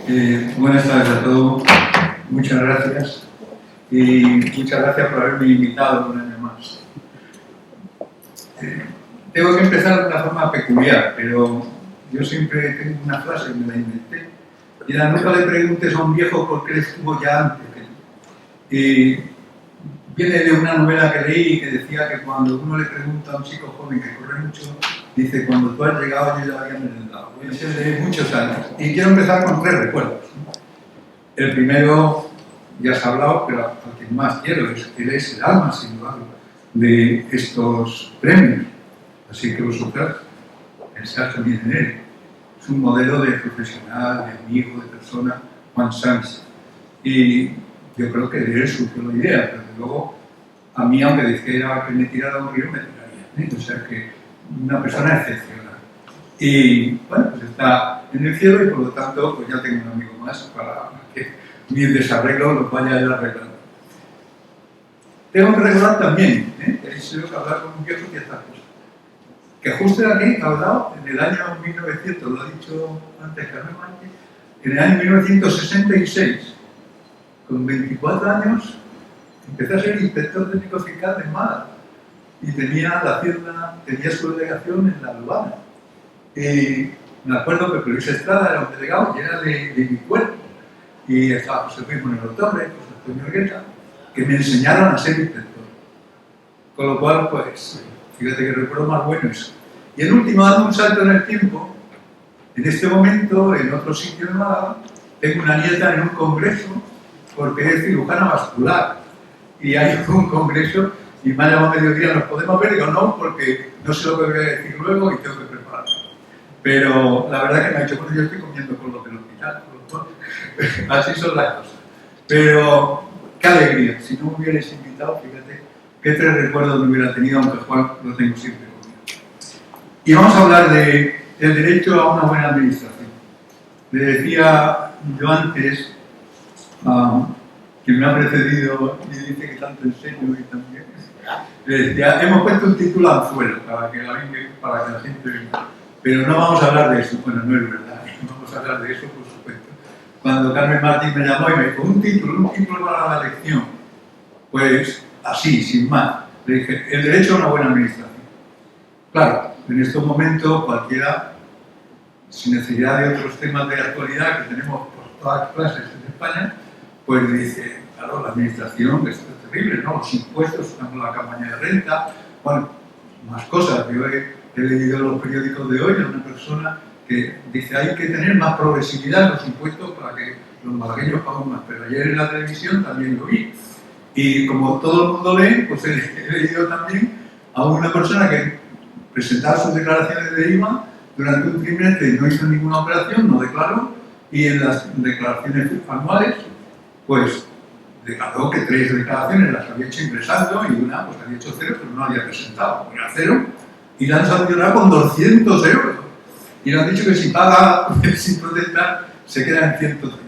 Buenas tardes a todos, muchas gracias y muchas gracias por haberme invitado un año más. Tengo que empezar de una forma peculiar, pero yo siempre tengo una frase que me la inventé. Y era: nunca le preguntes a un viejo por qué él estuvo ya antes que tú. Y viene de una novela que leí que decía que cuando uno le pregunta a un chico joven que corre mucho, dice: cuando tú has llegado yo ya había merendado. Es el de muchos años. Y quiero empezar con 3 recuerdos. El primero, ya se ha hablado, pero al que más quiero, él es el alma, sin duda, de estos premios. Así que vosotras, pensad también en él. Es un modelo de profesional, de amigo, de persona, Juan Sanz. Y yo creo que de él surgió la idea, pero luego, a mí, aunque dijera que me tirara un río, me tiraría. O sea que una persona excepcional. Y bueno, pues está en el cielo y por lo tanto pues ya tengo un amigo más para que mi desarreglo lo vaya a ir arreglando. Tengo que recordar también, tenéis que hablar con un viejo y estas cosas, que justo de aquí ha hablado en el año 1900, lo ha dicho antes Carmen Martí, en el año 1966, con 24 años, empecé a ser inspector técnico fiscal de Málaga y tenía la hacienda, tenía su delegación en La Albana. Y me acuerdo que Luis Estrada era un delegado y era de mi cuerpo. Y estaba José Luis Monero Torres, José Antonio Argueta, que me enseñaron a ser inspector. Con lo cual, pues, fíjate que recuerdo más bueno eso. Y el último, dando un salto en el tiempo, en este momento, en otro sitio de Málaga, tengo una nieta en un congreso porque es cirujana vascular. Y hay un congreso y me ha llamado a mediodía: ¿nos podemos ver? Y digo, no, porque no sé lo que voy a decir luego y tengo que prepararme. Pero la verdad que me ha dicho: bueno, yo estoy comiendo con lo del hospital, así son las cosas. Pero qué alegría, si no me hubierais invitado, fíjate qué 3 recuerdos me hubiera tenido, aunque Juan lo tengo siempre conmigo. Y vamos a hablar del derecho a una buena administración. Le decía yo antes, que me ha precedido y dice que tanto enseño y también, le decía: hemos puesto un título anzuelo para que la gente venga. Pero no vamos a hablar de eso. Bueno, no es verdad, no vamos a hablar de eso, por supuesto. Cuando Carmen Martín me llamó y me dijo: un título para la lección, pues así, sin más, le dije: el derecho a una buena administración. Claro, en estos momentos cualquiera, sin necesidad de otros temas de actualidad que tenemos por todas las clases en España, pues dice: claro, la administración es terrible, ¿no? Los impuestos, estamos en la campaña de renta, bueno, más cosas. Yo he leído los periódicos de hoy a una persona que dice: hay que tener más progresividad en los impuestos para que los malagueños paguen más. Pero ayer en la televisión también lo vi. Y como todo el mundo lee, pues he leído también a una persona que presentaba sus declaraciones de IVA durante un trimestre, no hizo ninguna operación, no declaró, y en las declaraciones anuales, pues declaró que 3 declaraciones las había hecho ingresando y una pues había hecho 0, pero no había presentado. Era 0. Y la han sancionado con 200 euros. Y le han dicho que si paga sin protestar, se queda en 130.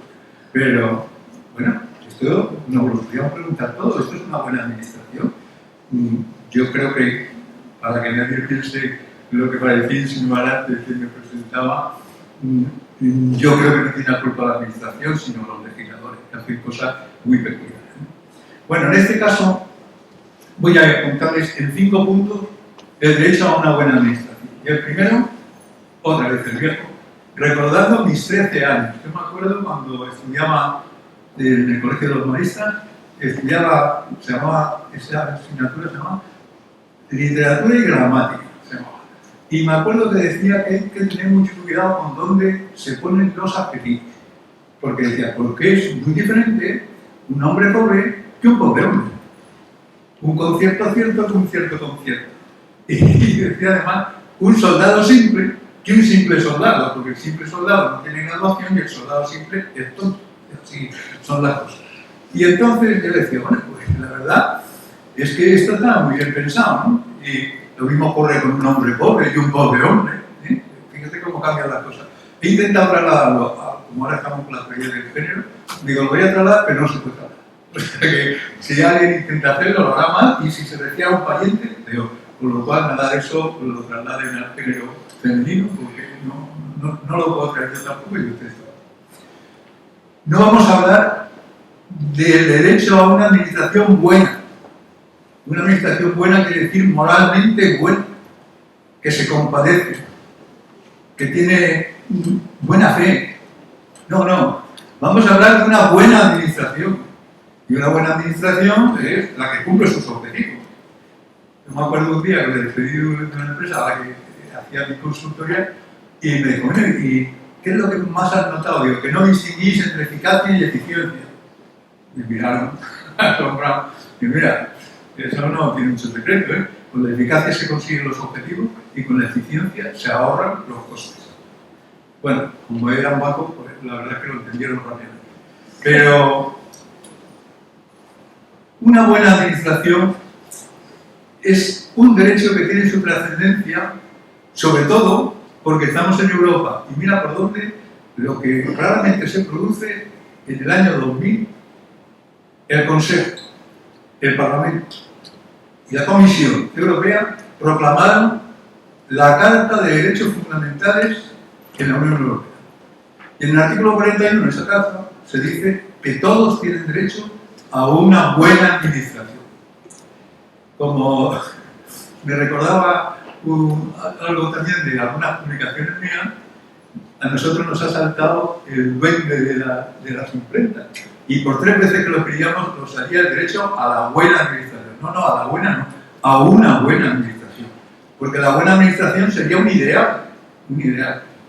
Pero, bueno, esto nos lo podríamos preguntar todos. ¿Esto es una buena administración? Yo creo que, para que nadie piense lo que parecía insinuar que me presentaba, yo creo que no tiene la culpa la administración, sino los legisladores, que hacen cosas muy peculiares. Bueno, en este caso, voy a contarles en 5 puntos el derecho a una buena administración. Y el primero, otra vez el viejo, recordando mis 13 años. Yo me acuerdo cuando estudiaba en el Colegio de los Maristas, estudiaba, esa asignatura se llamaba Literatura y Gramática. Y me acuerdo que decía que hay que tener mucho cuidado con dónde se ponen los adjetivos. Porque decía: porque es muy diferente un hombre pobre que un pobre hombre. Un concierto cierto que un cierto concierto. Y decía además: un soldado simple que un simple soldado, porque el simple soldado no tiene graduación y el soldado simple es tonto. Así son las cosas. Y entonces yo decía: bueno, pues la verdad es que esto está muy bien pensado, ¿no? Y lo mismo ocurre con un hombre pobre y un pobre hombre. Fíjate cómo cambian las cosas. He intentado trasladarlo, como ahora estamos con la teoría del género, digo, lo voy a trasladar, pero no se puede trasladar. O sea que si alguien intenta hacerlo, lo hará mal, y si se decía a un pariente, peor. Por lo cual, nada de eso lo trasladen al género femenino, porque no lo puedo traer yo tampoco y ustedes tampoco. No vamos a hablar del derecho a una administración buena. Una administración buena quiere decir moralmente buena, que se compadece, que tiene buena fe. No. Vamos a hablar de una buena administración. Y una buena administración es la que cumple sus objetivos. Yo me acuerdo un día que me despedí de una empresa a la que hacía mi consultoría y me dijo, bueno, ¿y qué es lo que más has notado? Digo, que no distinguís entre eficacia y eficiencia. Y miraron, asombrados. Y mira, eso no tiene mucho secreto, ¿eh? Con la eficacia se consiguen los objetivos y con la eficiencia se ahorran los costes. Bueno, como eran bancos, pues la verdad es que lo entendieron rápidamente. Pero una buena administración es un derecho que tiene su trascendencia, sobre todo porque estamos en Europa. Y mira por dónde lo que claramente se produce en el año 2000, el Consejo, el Parlamento y la Comisión Europea proclamaron la Carta de Derechos Fundamentales en la Unión Europea. Y en el artículo 41 de esa carta se dice que todos tienen derecho a una buena administración. Como me recordaba algo también de algunas publicaciones mías, a nosotros nos ha saltado el duende de las imprentas. Y por 3 veces que lo pedíamos nos salía el derecho a la buena administración. No, a la buena no, a una buena administración. Porque la buena administración sería un ideal.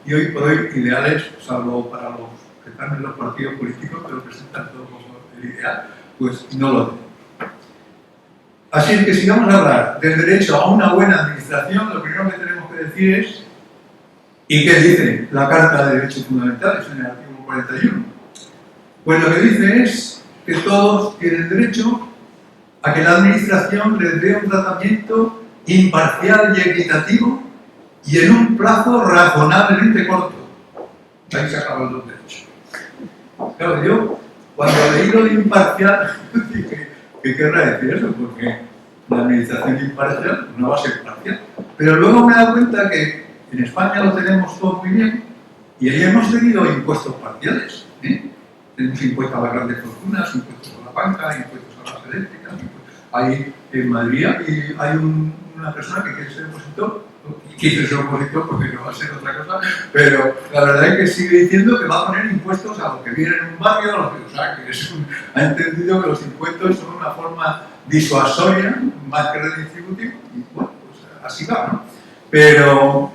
Y hoy por hoy ideales, salvo para los que están en los partidos políticos que lo presentan todo como el ideal, pues no lo tenemos. Así es que si vamos a hablar del derecho a una buena administración, lo primero que tenemos que decir es, ¿y qué dice la Carta de Derechos Fundamentales en el artículo 41? Pues lo que dice es que todos tienen derecho a que la administración les dé un tratamiento imparcial y equitativo y en un plazo razonablemente corto. Ahí se acaban los derechos. Claro, yo cuando leí lo de imparcial, dije, ¿qué querrá decir eso? Porque la administración imparcial no va a ser parcial. Pero luego me he dado cuenta que en España lo tenemos todo muy bien y ahí hemos tenido impuestos parciales. Tenemos impuestos a las grandes fortunas, impuestos a la banca, impuestos a las eléctricas. Hay en Madrid hay una persona que quiere ser opositor, quiere ser opositor porque no va a ser otra cosa, pero la verdad es que sigue diciendo que va a poner impuestos a los que viven en un barrio, a los que, o sea, que ha entendido que los impuestos son una forma disuasoria más que redistributiva, y bueno, pues así va, ¿no? Pero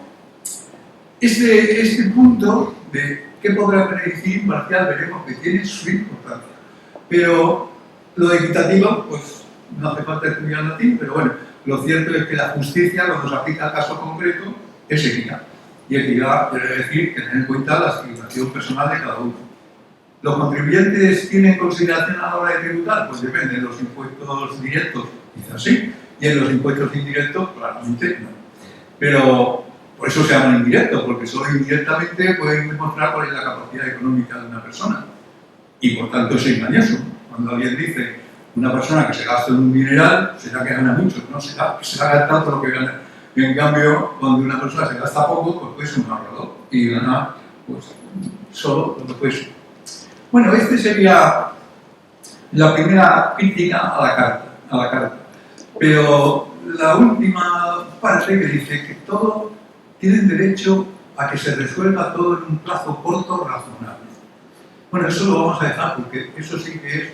este punto de qué podrá predecir imparcial veremos que tiene su importancia. Pero lo de equitativo, pues no hace falta estudiar latín, pero bueno, lo cierto es que la justicia, cuando se aplica al caso concreto, es equidad. Y equidad quiere decir tener en cuenta la situación personal de cada uno. ¿Los contribuyentes tienen consideración a la hora de tributar? Pues depende. De los impuestos directos, quizás sí, y en los impuestos indirectos, claramente no. Pero por eso se llaman indirectos, porque solo indirectamente pueden demostrar cuál es la capacidad económica de una persona. Y por tanto es engañoso. Cuando alguien dice una persona que se gasta en un dineral, será que gana mucho, no será que se va a gastar todo lo que gana. Y en cambio, cuando una persona se gasta poco, pues puede ser un ahorrador y gana pues, solo lo que puede ser. Bueno, esta sería la primera crítica a la carta. Pero la última parte que dice que todos tienen derecho a que se resuelva todo en un plazo corto razonable. Bueno, eso lo vamos a dejar porque eso sí que es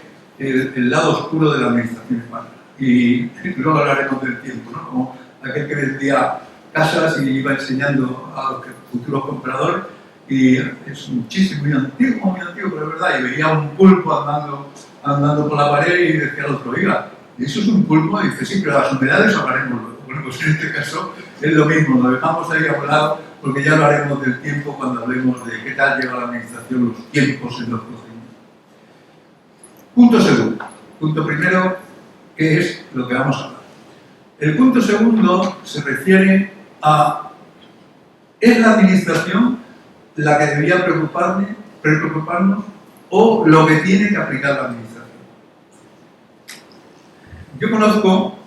el lado oscuro de la administración española. Y luego hablaremos del tiempo, ¿no? Como aquel que vendía casas y iba enseñando a los futuros compradores, y es un chiste muy antiguo, pero es verdad, y veía un pulpo andando por la pared y decía al otro, oiga, ¿eso es un pulpo? Y dice, sí, pero las humedades hablaremos luego. Bueno, pues en este caso es lo mismo, lo dejamos ahí a un lado, porque ya hablaremos del tiempo cuando hablemos de qué tal lleva la administración los tiempos en los procedimientos. Punto segundo. Punto primero, ¿qué es lo que vamos a hablar? El punto segundo se refiere a ¿es la administración la que debería preocuparnos o lo que tiene que aplicar la administración? Yo conozco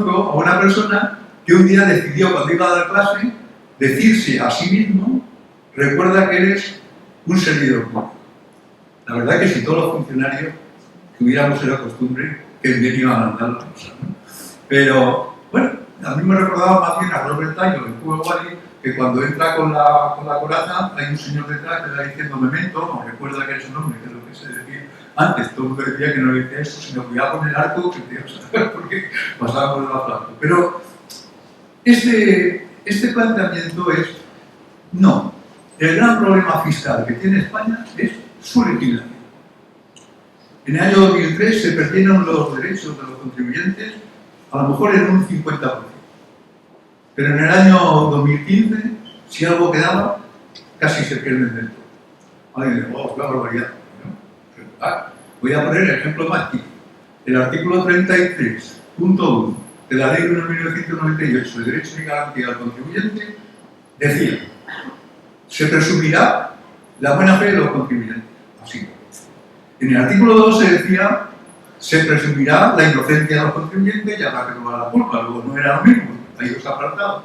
a una persona que un día decidió, cuando iba a dar clase, decirse a sí mismo: recuerda que eres un servidor público. La verdad es que si todos los funcionarios tuviéramos la costumbre, que bien iban a andar las cosas, ¿no? Pero, bueno, a mí me recordaba más bien a Robert Taylor en Cuba Wally, que cuando entra con la coraza hay un señor detrás que le va diciendo memento, no recuerda que es su nombre, que es lo que se decía antes. Todo el mundo decía que no decía eso, sino cuidado con el arco, que te vas a ver porque pasaba por el aplauso. Pero este planteamiento es, no, el gran problema fiscal que tiene España es su legislación. En el año 2003 se perdieron los derechos de los contribuyentes, a lo mejor en un 50%. Pero en el año 2015, si algo quedaba, casi se pierden del todo. Alguien dice, oh, qué barbaridad. Voy a poner el ejemplo más típico. El artículo 33.1 de la Ley 1 de 1998 de Derecho y Garantía al Contribuyente decía: se presumirá la buena fe de los contribuyentes. Así. En el artículo 2 se decía: se presumirá la inocencia de los contribuyentes y habrá que tomar la culpa. Luego no era lo mismo, hay dos apartados.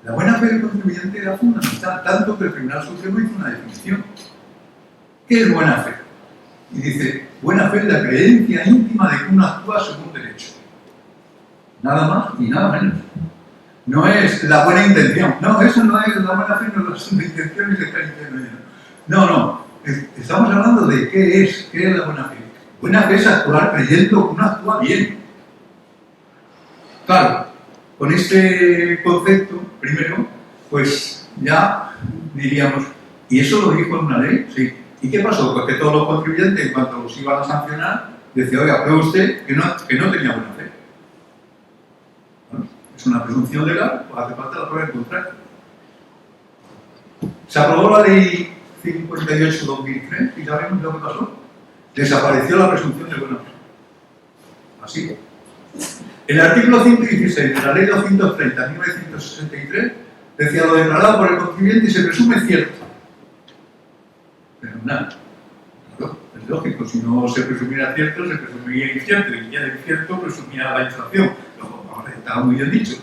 La buena fe del contribuyente era fundamental, tanto que el Tribunal Supremo hizo una definición. ¿Qué es buena fe? Y dice: buena fe es la creencia íntima de que uno actúa según derecho. Nada más y nada menos. No es la buena intención. No, eso no es la buena fe, no son las intenciones de estar diciendo. No. Estamos hablando de qué es la buena fe. Buena fe es actuar creyendo que uno actúa bien. Claro, con este concepto, primero, pues ya diríamos, ¿y eso lo dijo en una ley? Sí. ¿Y qué pasó? Pues que todos los contribuyentes, en cuanto los iban a sancionar, decían, oiga, ¿ve usted que no tenía buena fe? Bueno, es una presunción legal, pues hace falta la prueba en contrario. Se aprobó la ley 58/2003 y sabemos lo que pasó. Desapareció la presunción de buena fe. Así. El artículo 116 de la ley 230/1963 decía: lo declarado por el contribuyente y se presume cierto. Pero nada. Claro, es lógico, si no se presumiera cierto, se presumiría incierto, y ya de incierto presumía la inflación. Ahora estaba muy bien dicho.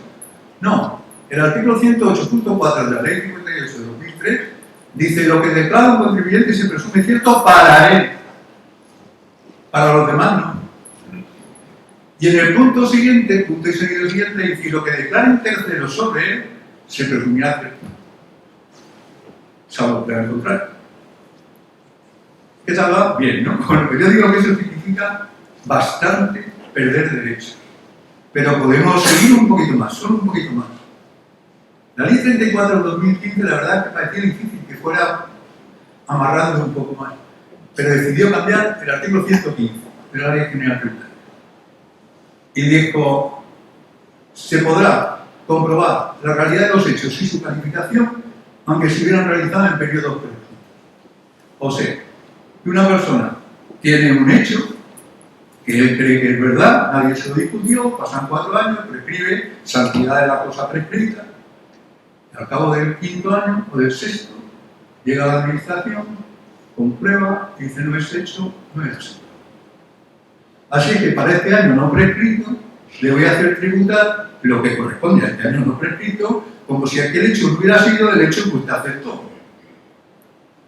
No, el artículo 108.4 de la ley 58/2003 dice: lo que declara un contribuyente se presume cierto para él. Para los demás no. Y en el punto siguiente, punto y seguido siguiente, dice: lo que declaren terceros sobre él se presumirá cierto. Salvo que al contrario. ¿Qué tal? Bien, ¿no? Bueno, pues yo digo que eso significa bastante perder derechos. Pero podemos seguir un poquito más, solo un poquito más. La ley 34 del 2015, la verdad es que parecía difícil que fuera amarrando un poco más. Pero decidió cambiar el artículo 115 de la Ley General Tributaria. Y dijo: se podrá comprobar la realidad de los hechos y su calificación, aunque se hubieran realizado en periodos previos. O sea, que una persona tiene un hecho que él cree que es verdad, nadie se lo discutió, pasan 4 años, prescribe, santidad de la cosa prescrita, y al cabo del 5.º año o del 6.º, llega a la administración, comprueba y dice: no es hecho, no es así. Así que para este año no prescrito, le voy a hacer tributar lo que corresponde a este año no prescrito, como si aquel hecho no hubiera sido el hecho que usted aceptó.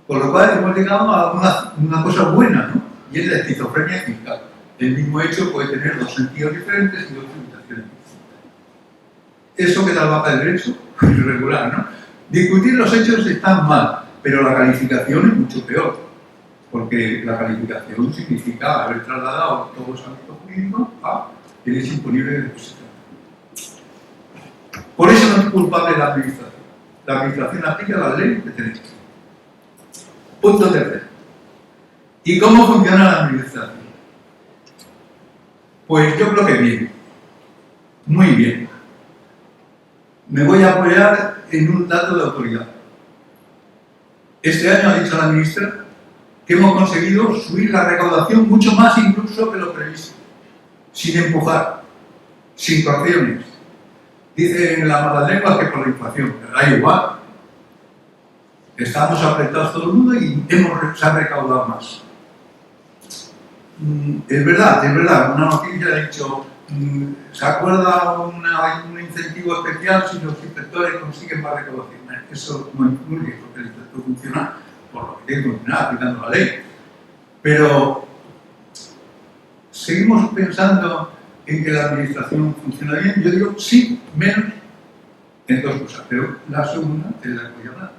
Por lo cual hemos llegado a una cosa buena, ¿no? Y es la esquizofrenia fiscal. El mismo hecho puede tener dos sentidos diferentes y dos tributaciones distintas. Eso que da el derecho, irregular, ¿no? Discutir los hechos están mal, pero la calificación es mucho peor. Porque la calificación significa haber trasladado todos los ámbitos jurídicos a el hecho imponible de depositar. Por eso no es culpable la administración. La administración aplica la ley que tenemos. Punto tercero. ¿Y cómo funciona la administración? Pues yo creo que bien. Muy bien. Me voy a apoyar en un dato de autoridad. Este año ha dicho la ministra que hemos conseguido subir la recaudación mucho más incluso que lo previsto, sin empujar, sin coacciones. Dicen las malas lenguas que por la inflación, pero da igual. Estamos apretados todo el mundo y se ha recaudado más. Es verdad, una noticia ha dicho, ¿se acuerda un incentivo especial si los inspectores consiguen más recaudación? Eso no influye porque el inspector funciona por lo hay que continuar aplicando la ley. Pero seguimos pensando en que la administración funciona bien. Yo digo sí, menos en dos cosas, pero la segunda es la que voy a hablar.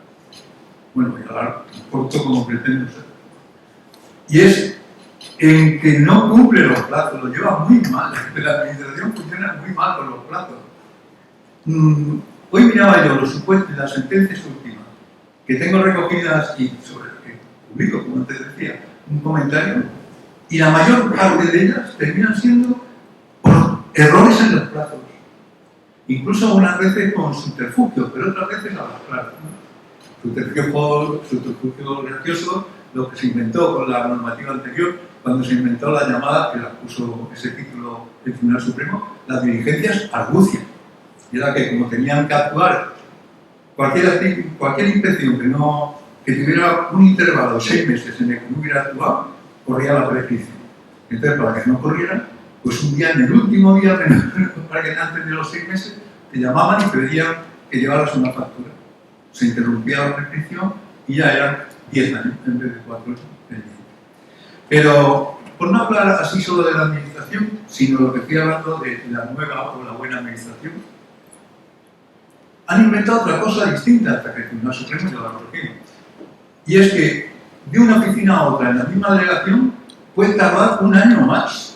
Bueno, voy a hablar corto como pretendo ser. Y es en que no cumple los plazos, lo lleva muy mal. La administración funciona muy mal con los plazos. Hoy miraba yo los supuestos, las sentencias últimas que tengo recogidas y sobre las que publico, como antes decía, un comentario, y la mayor parte de ellas terminan siendo por errores en los plazos. Incluso algunas veces con subterfugios, pero otras veces a las claras, ¿no? Subterfugio gracioso, lo que se inventó con la normativa anterior, cuando se inventó la llamada, que la puso ese título el Tribunal Supremo, las diligencias argucias. Y era que como tenían que actuar cualquier inspección que tuviera un intervalo de 6 meses en el que no hubiera actuado, corría la prescripción. Entonces, para que no corriera, pues un día, en el último día, para que antes de los 6 meses, te llamaban y pedían que llevaras una factura. Se interrumpía la prescripción y ya eran 10 años en vez de 4 años. Pero, por no hablar así solo de la administración, sino lo que estoy hablando de la nueva o la buena administración, han inventado otra cosa distinta hasta que el Tribunal Supremo se lo ha corregido. Y es que de una oficina a otra en la misma delegación puede tardar un año más.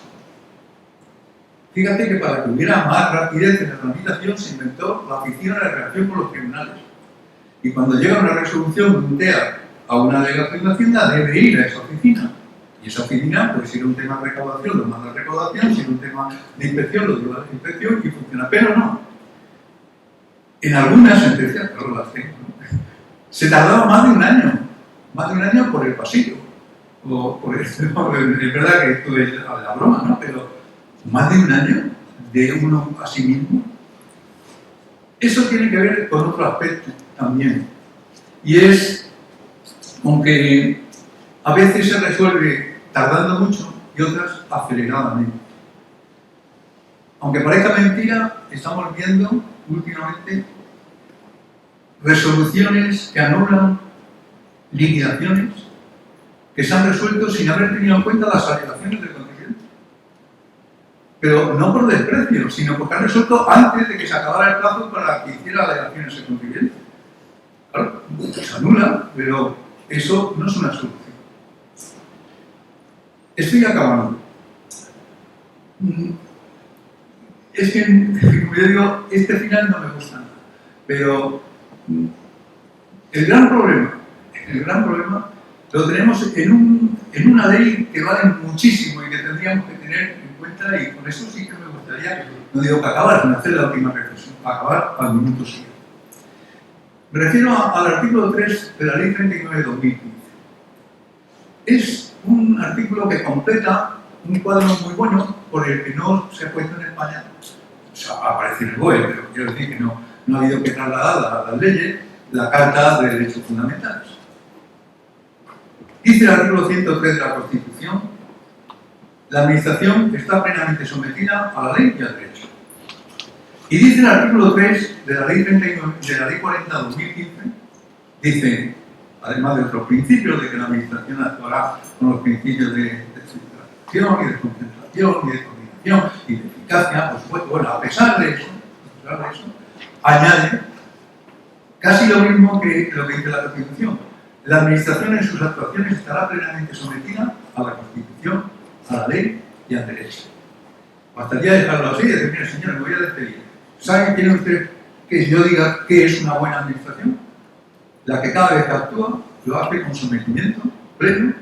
Fíjate que para que hubiera más rapidez en la tramitación se inventó la oficina de relación con los tribunales. Y cuando llega una resolución de un TEA a una delegación de Hacienda, debe ir a esa oficina. Y esa oficina, pues si era un tema de recaudación, lo manda a recaudación, si era un tema de inspección, lo lleva a la inspección y funciona. Pero no. En algunas sentencias, claro, las tengo, ¿no? Se tardaba más de un año por el pasillo. O por es verdad que esto es la broma, ¿no? Pero más de un año de uno a sí mismo. Eso tiene que ver con otro aspecto también. Y es, aunque a veces se resuelve tardando mucho y otras aceleradamente. Aunque parezca mentira, estamos viendo últimamente resoluciones que anulan liquidaciones que se han resuelto sin haber tenido en cuenta las alegaciones del contribuyente. Pero no por desprecio, sino porque han resuelto antes de que se acabara el plazo para que hiciera alegaciones el contribuyente. Claro, se anula, pero eso no es una solución. Estoy acabando. Es que, como yo digo, este final no me gusta nada. Pero el gran problema lo tenemos en una ley que vale muchísimo y que tendríamos que tener en cuenta, y con eso sí que me gustaría, no digo que acabar, sino hacer la última reflexión, acabar al minuto siguiente. Me refiero al artículo 3 de la Ley 39 de 2015. Es un artículo que completa un cuadro muy bueno por el que no se ha puesto en España. O sea, aparece en el BOE, pero quiero decir que no ha habido que trasladar a las leyes la Carta de Derechos Fundamentales. Dice el artículo 103 de la Constitución: la Administración está plenamente sometida a la ley y al derecho. Y dice el artículo 3 de la Ley 39, de la Ley 40 de 2015, dice, además de otros principios, de que la Administración actuará con los principios de centralización y de concentración y de coordinación y de eficacia, por supuesto. Bueno, a pesar de eso, añade casi lo mismo que lo que dice la Constitución. La Administración en sus actuaciones estará plenamente sometida a la Constitución, a la ley y al derecho. Bastaría dejarlo así y decir, mire, señor, me voy a despedir. ¿Sabe quién es usted que yo diga que es una buena administración? La que cada vez que actúa lo hace con sometimiento pleno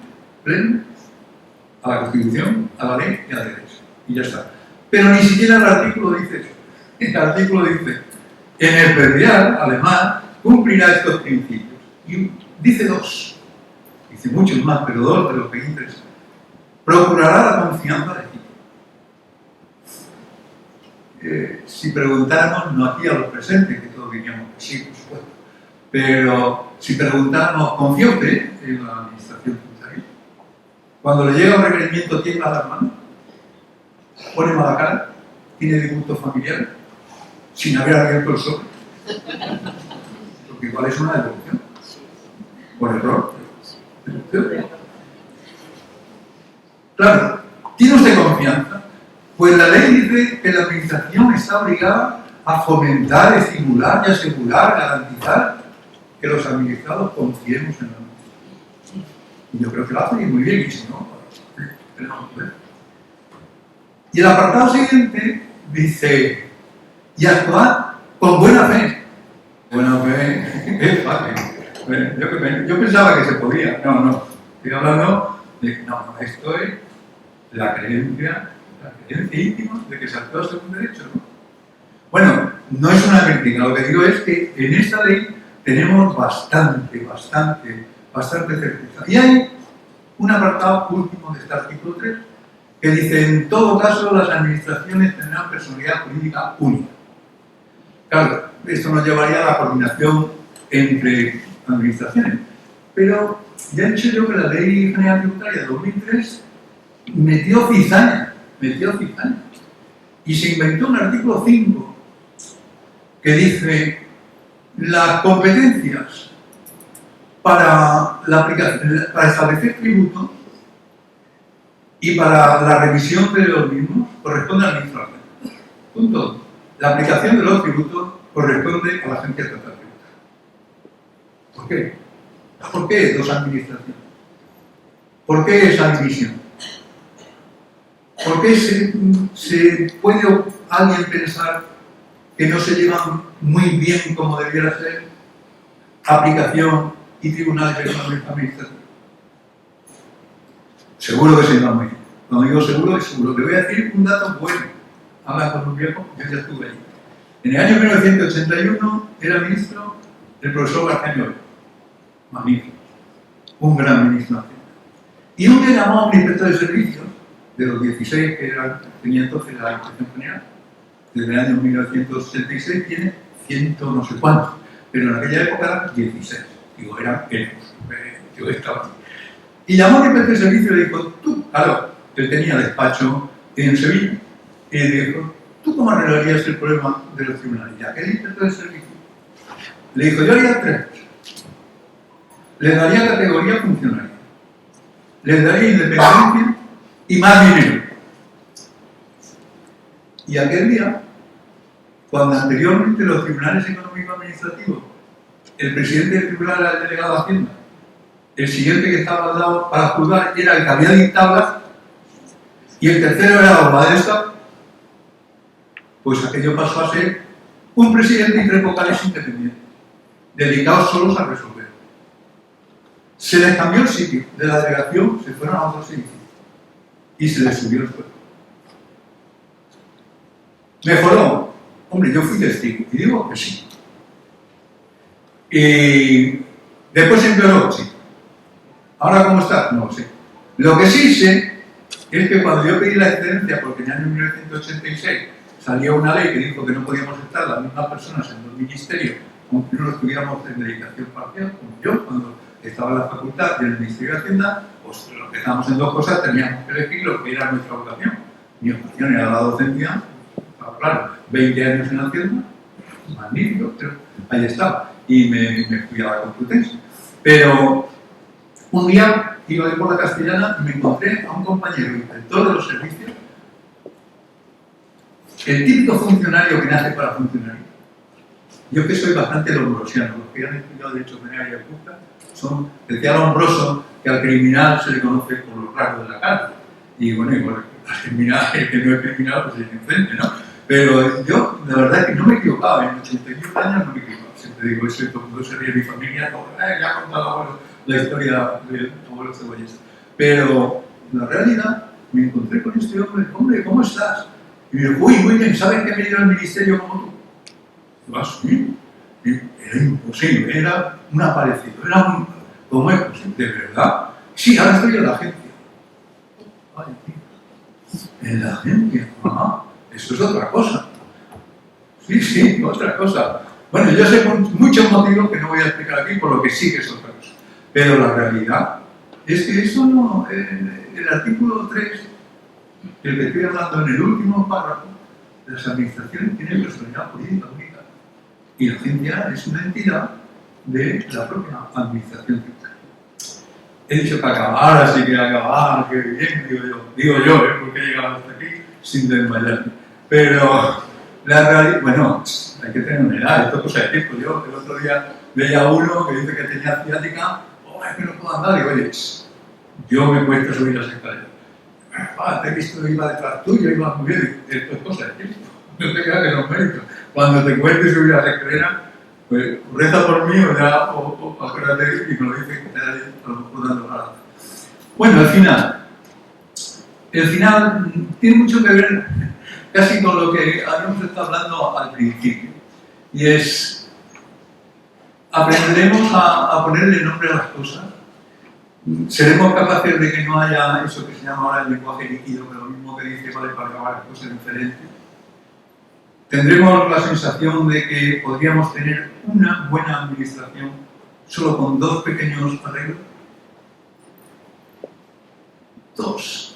a la Constitución, a la ley y al derecho. Y ya está. Pero ni siquiera el artículo dice eso. El artículo dice, en especial, además, cumplirá estos principios. Y dice dos. Dice muchos más, pero dos de los que interesan. Procurará la confianza legítima. Si preguntáramos, no aquí a los presentes, que todos diríamos que sí, por supuesto, pero si preguntáramos, ¿confía usted en la administración tributaria? Cuando le llega un requerimiento, tiembla las manos, pone mala cara, tiene disgustos familiares, sin haber abierto el sobre, porque igual es una devolución, por error. Claro, ¿tiene usted confianza? Pues la ley dice que la administración está obligada a fomentar, estimular y asegurar, garantizar que los administrados confiemos en la administración. Y yo creo que lo hace muy bien, y si no, pues, tenemos que ver. Y el apartado siguiente dice, y actuar con buena fe. Buena fe es fácil. Yo pensaba que se podía. No. Estoy hablando de que no, esto es la creencia íntima de que se actúa según derecho, ¿no? Bueno, no es una crítica, lo que digo es que en esta ley tenemos bastante certeza. Y hay un apartado último de este artículo 3 que dice, en todo caso, las administraciones tendrán personalidad jurídica única. Claro, esto nos llevaría a la coordinación entre administraciones, pero ya he dicho yo que la Ley General Tributaria de 2003 metió cizaña, y se inventó un artículo 5 que dice las competencias para establecer tributos y para la revisión de los mismos corresponde al ministro de Hacienda. Punto. La aplicación de los tributos corresponde a la Agencia Estatal Tributaria. ¿Por qué? ¿Por qué dos administraciones? ¿Por qué esa división? ¿Por qué se puede alguien pensar que no se llevan muy bien como debiera ser aplicación y tribunales económicos administrativos? Seguro que se llevan muy bien. Cuando digo seguro, es seguro. Te voy a decir un dato bueno. Habla con un viejo, yo ya estuve allí. En el año 1981 era ministro el profesor García. Magnífico. Un gran ministro de Hacienda. Y un día llamó a un inspector de servicios, de los 16 que tenía entonces la Inspección General, desde el año 1966 tiene 100 no sé cuántos, pero en aquella época eran 16. Digo, eran yo estaba aquí. Y llamó al inspector de servicios y le dijo, tú, claro, él tenía despacho en Sevilla, y le dijo, ¿tú cómo arreglarías el problema de los tribunales? Y aquel inspector de servicios le dijo, yo haría 3 cosas. Le daría categoría funcionaria, les daría independencia y más dinero. Y aquel día, cuando anteriormente los tribunales económicos administrativos, el presidente del tribunal era el delegado de Hacienda, el siguiente que estaba al lado para juzgar era el que había dictado y el tercero era el abogado de Estado, pues aquello pasó a ser un presidente y 3 vocales independientes, dedicados solos a resolver. Se les cambió el sitio de la delegación, se fueron a otros edificios y se les subió el sueldo. ¿Mejoró? Hombre, yo fui testigo y digo que sí. Y después empeoró, sí. ¿Ahora cómo está? No lo sé. Lo que sí sé es que cuando yo pedí la excedencia, porque en el año 1986 salió una ley que dijo que no podíamos estar las mismas personas en los ministerios, aunque no estuviéramos en dedicación parcial, como yo, cuando estaba en la facultad y en el Ministerio de Hacienda, pues lo que estábamos en 2 cosas, teníamos que elegir lo que era nuestra vocación. Mi vocación era la docencia, claro, 20 años en Hacienda, magnífico, pero ahí estaba. Y me fui a la Complutense. Pero un día iba por la Castellana y me encontré a un compañero inspector de los servicios, el típico funcionario que nace para funcionario. Yo que soy bastante lombrosiano, los que han estudiado Derecho Penal y Acusa son, decía Lombroso, que al criminal se le conoce por los rasgos de la cara. Y bueno, igual, al criminal, el que no es criminal, pues es inocente, ¿no? Pero yo, la verdad es que no me equivocaba, en 81 años no me equivocaba. Siempre digo eso y todo el mundo se ríe de mi familia, como, ya ha contado abuelo la historia del abuelo Cebolleta. Pero la realidad, me encontré con este hombre, ¿cómo estás? Y me dijo, uy, muy bien, ¿sabes que he venido al ministerio como tú? Y yo, así. Era imposible, era un aparecido, era un... ¿Cómo es posible? ¿De verdad? Sí, ahora estoy en la agencia. Ay, tío. ¿En la agencia? Ah, eso es otra cosa. Sí, otra cosa. Bueno, yo sé muchos motivos que no voy a explicar aquí, por lo que sí que es otra cosa. Pero la realidad es que eso no... el artículo 3, el que estoy hablando en el último párrafo, las administraciones tienen personalidad jurídica única. Y la agencia es una entidad de la propia administración tributaria. he dicho que acabar, así que acabar, que bien, digo yo, porque he llegado hasta aquí sin desmayar. Pero la realidad, bueno, hay que tener una edad, esto es cosa de tiempo. Yo el otro día veía a uno que dice que tenía ciática, es que no puedo andar, y digo, oye, yo me cuesta subir las escaleras. Te he visto que iba detrás tuyo, iba muy bien, esto es cosa de tiempo. No te creas que son méritos. Cuando te cuentes subir las escaleras, pues reza por mí o acuérdate y me lo dices que te haré a lo mejor dando nada. Bueno, el final tiene mucho que ver casi con lo que habíamos estado hablando al principio. Y es, aprenderemos a ponerle nombre a las cosas. Seremos capaces de que no haya eso que se llama ahora el lenguaje líquido, que lo mismo que dice vale para acabar cosas diferentes. Tendremos la sensación de que podríamos tener una buena administración solo con 2 pequeños arreglos. Dos.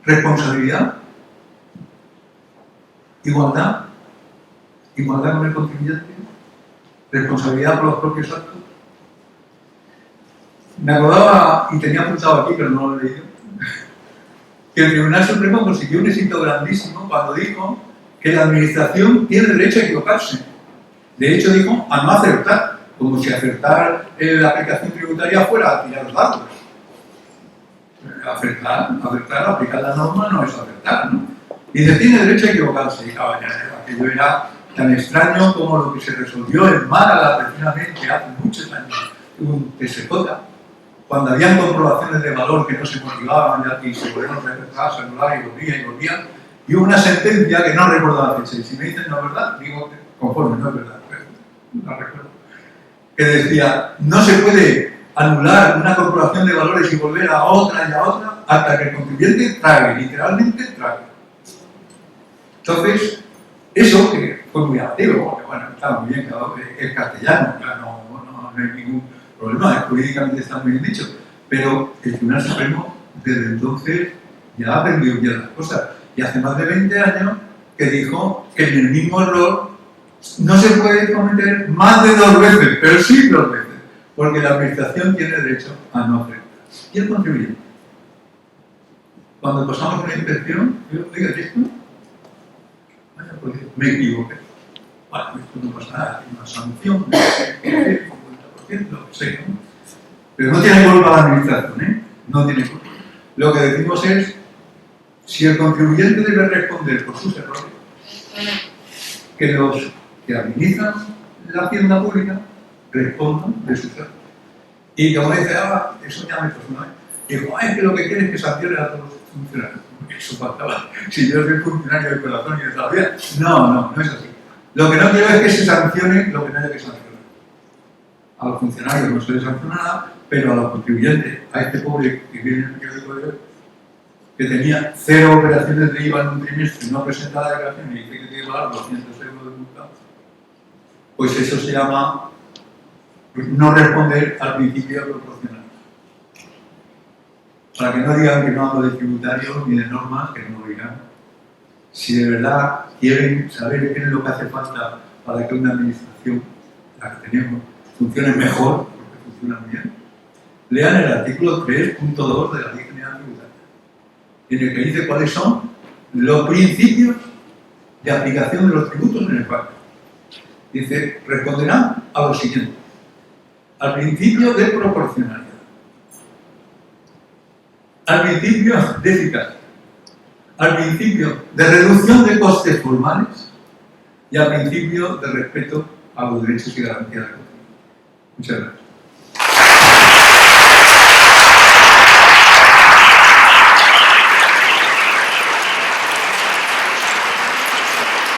Responsabilidad, igualdad con el contribuyente, responsabilidad por los propios actos. Me acordaba, y tenía apuntado aquí, pero no lo he leído, que el Tribunal Supremo consiguió un éxito grandísimo cuando dijo que la Administración tiene derecho a equivocarse. De hecho, dijo a no acertar, como si acertar en la aplicación tributaria fuera a tirar los datos. Acertar, aplicar la norma no es acertar, ¿no? Y dice, tiene derecho a equivocarse. Y claro, aquello era tan extraño como lo que se resolvió en Málaga, precisamente hace muchos años, un TSJ, cuando habían comprobaciones de valor que no se motivaban y se volvieron a regresar, se anular y volvían, y hubo una sentencia que no recuerdo la fecha, y si me dicen no es verdad, digo que conforme no es verdad, pero no recuerdo, que decía, no se puede anular una comprobación de valores y volver a otra y a otra hasta que el contribuyente trague, literalmente trague. Entonces, eso que fue muy activo, porque bueno, estaba muy bien, claro, es castellano, ya no hay ningún problema, jurídicamente está muy bien dicho, pero el Tribunal Supremo desde entonces ya ha aprendido bien las cosas, y hace más de 20 años que dijo que en el mismo error no se puede cometer más de 2 veces, pero sí 2 veces, porque la administración tiene derecho a no hacer. ¿Y el contribuyente? Cuando pasamos una inspección, digo, oiga, ¿esto? Vaya, pues me equivoqué. Bueno, esto no pasa nada, hay una sanción, 50%, lo que sea, ¿no? Pero no tiene culpa la administración, ¿eh? No tiene culpa. Lo que decimos es, si el contribuyente debe responder por sus errores, que los que administran la hacienda pública respondan de sus errores. Y como dice, eso ya me personal. Digo, es que lo que quiere es que sancione a todos los funcionarios. Eso faltaba. Si yo soy funcionario de corazón y de toda la vida. No es así. Lo que no quiero es que se sancione lo que no haya que sancionar. A los funcionarios no se les sanciona nada, pero a los contribuyentes, a este pobre que viene en el periódico de hoy, que tenía 0 operaciones de IVA en un trimestre y no presenta la declaración y dice que tiene que pagar 200 euros de multa, pues eso se llama no responder al principio proporcional. Para que no digan que no hablo de tributarios ni de normas, que no lo digan. Si de verdad quieren saber qué es lo que hace falta para que una administración, la que tenemos, funcione mejor, porque funciona bien, lean el artículo 3.2 de la Ley General Tributaria, en el que dice cuáles son los principios de aplicación de los tributos en España. Dice, responderán a lo siguiente: al principio de proporcionalidad, al principio de eficacia, al principio de reducción de costes formales y al principio de respeto a los derechos y garantías del contribuyente. Muchas gracias.